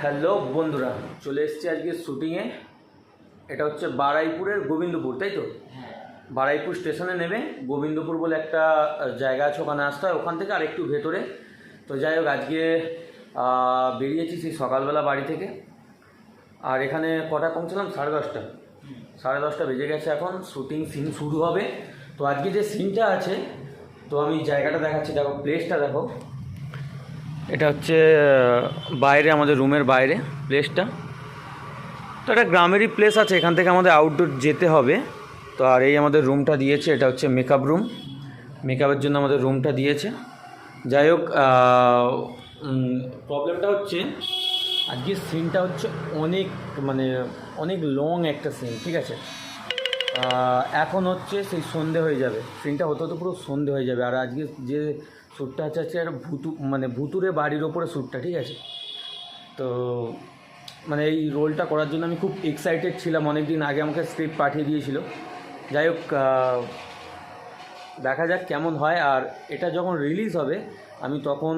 Hello বন্ধুরা, চলে এসেছি আজকে শুটিংয়ে। এটা হচ্ছে বারুইপুরের গোবিন্দপুর, তাই তো? বারুইপুর স্টেশনে নেমে গোবিন্দপুর বলে একটা জায়গা আছে, ওখানে আসতে হয়। ওখান থেকে আর একটু ভেতরে। তো যাই হোক, আজকে বেরিয়েছি সেই সকালবেলা বাড়ি থেকে। আর এখানে কটা পৌঁছলাম? 10:30। 10:30 বেজে গেছে। এখন শুটিং সিন শুরু হবে। তো আজকে যে সিনটা আছে, তো আমি জায়গাটা দেখাচ্ছি, দেখো প্লেসটা দেখো। এটা হচ্ছে বাইরে, আমাদের রুমের বাইরে প্লেসটা। তো একটা গ্রামেরই প্লেস আছে, এখান থেকে আমাদের আউটডোর যেতে হবে। তো আর এই আমাদের রুমটা দিয়েছে, এটা হচ্ছে মেকআপ রুম। মেকআপের জন্য আমাদের রুমটা দিয়েছে। যাই হোক, প্রবলেমটা হচ্ছে আজকের সিনটা হচ্ছে অনেক লং একটা সিন, ঠিক আছে? এখন হচ্ছে সেই সন্ধে হয়ে যাবে, সিনটা হতে হতে পুরো সন্ধে হয়ে যাবে। আর আজকে যে শ্যুটটা হচ্ছে একটা ভুতুরে বাড়ির ওপরে শ্যুটটা, ঠিক আছে? তো এই রোলটা করার জন্য আমি খুব এক্সাইটেড ছিলাম। অনেক দিন আগে আমাকে স্ক্রিপ্ট পাঠিয়ে দিয়েছিল। যাই হোক, দেখা যাক কেমন হয়। আর এটা যখন রিলিজ হবে আমি তখন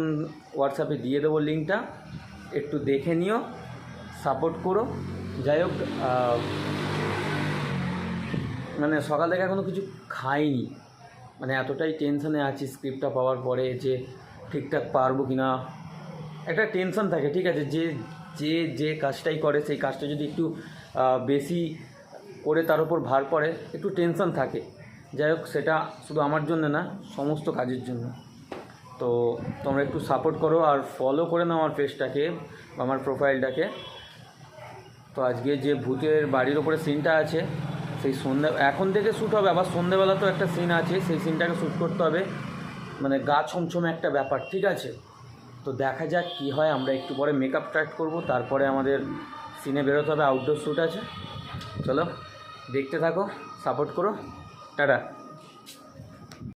হোয়াটসঅ্যাপে দিয়ে দেবো লিঙ্কটা, একটু দেখে নিও, সাপোর্ট করো। যাই হোক, সকাল থেকে এখনও কিছু খাইনি, এতটাই টেনশানে আছি স্ক্রিপ্টটা পাওয়ার পরে, যে ঠিকঠাক পারবো কি না একটা টেনশান থাকে, ঠিক আছে? যে কাজটাই করে সেই কাজটা যদি একটু বেশি করে তার উপর ভার পড়ে, একটু টেনশান থাকে। যাই হোক, সেটা শুধু আমার জন্য না, সমস্ত কাজের জন্য। তো তোমরা একটু সাপোর্ট করো আর ফলো করে নাও আমার পেজটাকে, আমার প্রোফাইলটাকে। তো আজকে যে ভূতের বাড়ির ওপরে সিনটা আছে, সেই এখন থেকে শ্যুট হবে। আবার সন্ধ্যেবেলা তো একটা সিন আছে, সেই সিনটাকে শ্যুট করতে হবে। গা ছমছমে একটা ব্যাপার, ঠিক আছে? তো দেখা যাক কী হয়। আমরা একটু পরে মেকআপ স্টার্ট করব, তারপরে আমাদের সিনে বেরোতে হবে, আউটডোর শ্যুট আছে। চলো দেখতে থাকো, সাপোর্ট করো, টাটা।